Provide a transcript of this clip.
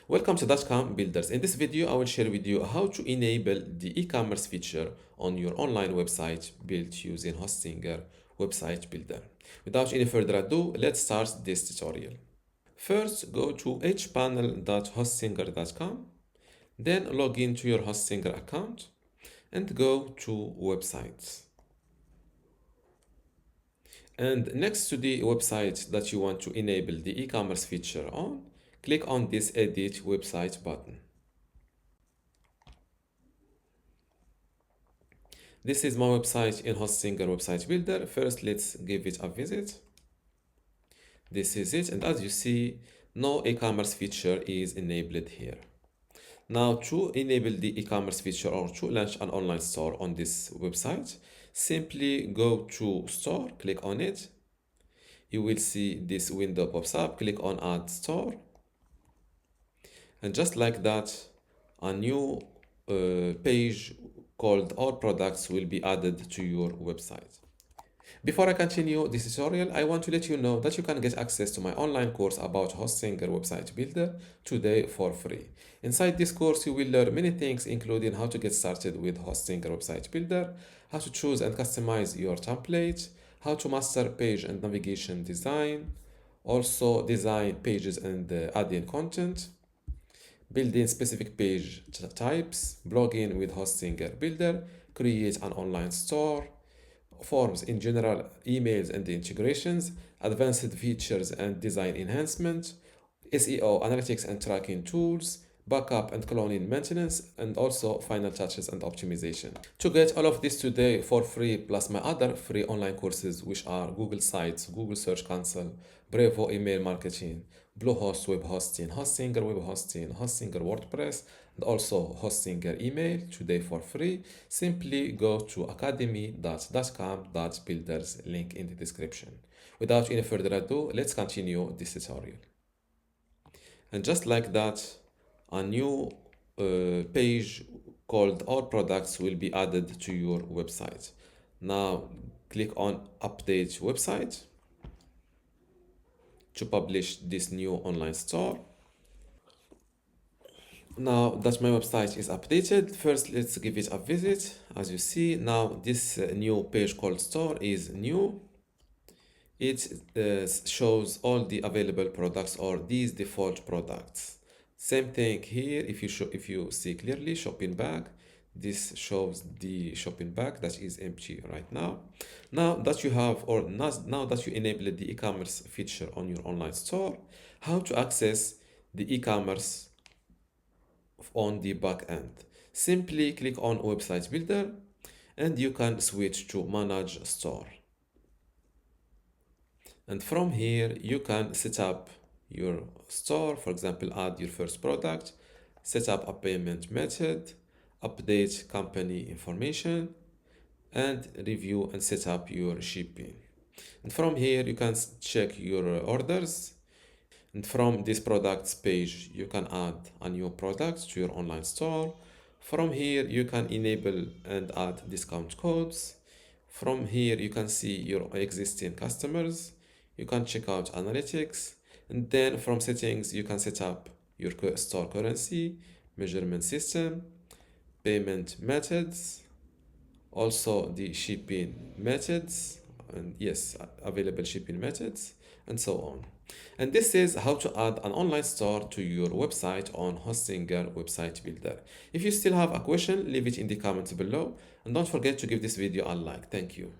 Welcome to dotcom.builders. In this video, I will share with you how to enable the e-commerce feature on your online website built using Hostinger website builder. Without any further ado, let's start this tutorial. First, go to hpanel.hostinger.com, then log into your Hostinger account and go to websites. And next to the website that you want to enable the e-commerce feature on, click on this Edit Website button. This is my website in Hostinger Website Builder. First, let's give it a visit. This is it, and as you see, no e-commerce feature is enabled here. Now, to enable the e-commerce feature or to launch an online store on this website, simply go to Store, click on it. You will see this window pops up, click on Add Store. And just like that, a new page called All Products will be added to your website. Before I continue this tutorial, I want to let you know that you can get access to my online course about Hostinger Website Builder today for free. Inside this course, you will learn many things, including how to get started with Hostinger Website Builder, how to choose and customize your template, how to master page and navigation design, also design pages and add in content, building specific page types, blogging with Hostinger Builder, create an online store, forms in general, emails and integrations, advanced features and design enhancement, SEO, analytics and tracking tools, backup and cloning maintenance, and also final touches and optimization. To get all of this today for free, plus my other free online courses, which are Google Sites, Google Search Console, Brevo email marketing, Bluehost web hosting, Hostinger web hosting, Hostinger WordPress, and also Hostinger email today for free, simply go to academy.dotcom.builders, link in the description. Without any further ado, let's continue this tutorial. And just like that, a new page called All Products will be added to your website. Now click on Update Website to publish this new online store. Now that my website is updated, first let's give it a visit. As you see, now this new page called Store is new. It shows all the available products or these default products. Same thing here. If you see clearly, shopping bag, this shows the shopping bag that is empty right now. Now that you have, or now that you enabled the e-commerce feature on your online store, how to access the e-commerce on the back end? Simply click on Website Builder and you can switch to Manage Store. And from here, you can set up your store. For example, add your first product, set up a payment method, update company information, and review and set up your shipping. And from here, you can check your orders. And from this products page, you can add a new product to your online store. From here, you can enable and add discount codes. From here, you can see your existing customers. You can check out analytics. And then from settings, you can set up your store currency, measurement system, payment methods, also the shipping methods, and yes, available shipping methods, and so on. And this is how to add an online store to your website on Hostinger Website Builder. If you still have a question, leave it in the comments below, and don't forget to give this video a like. Thank you.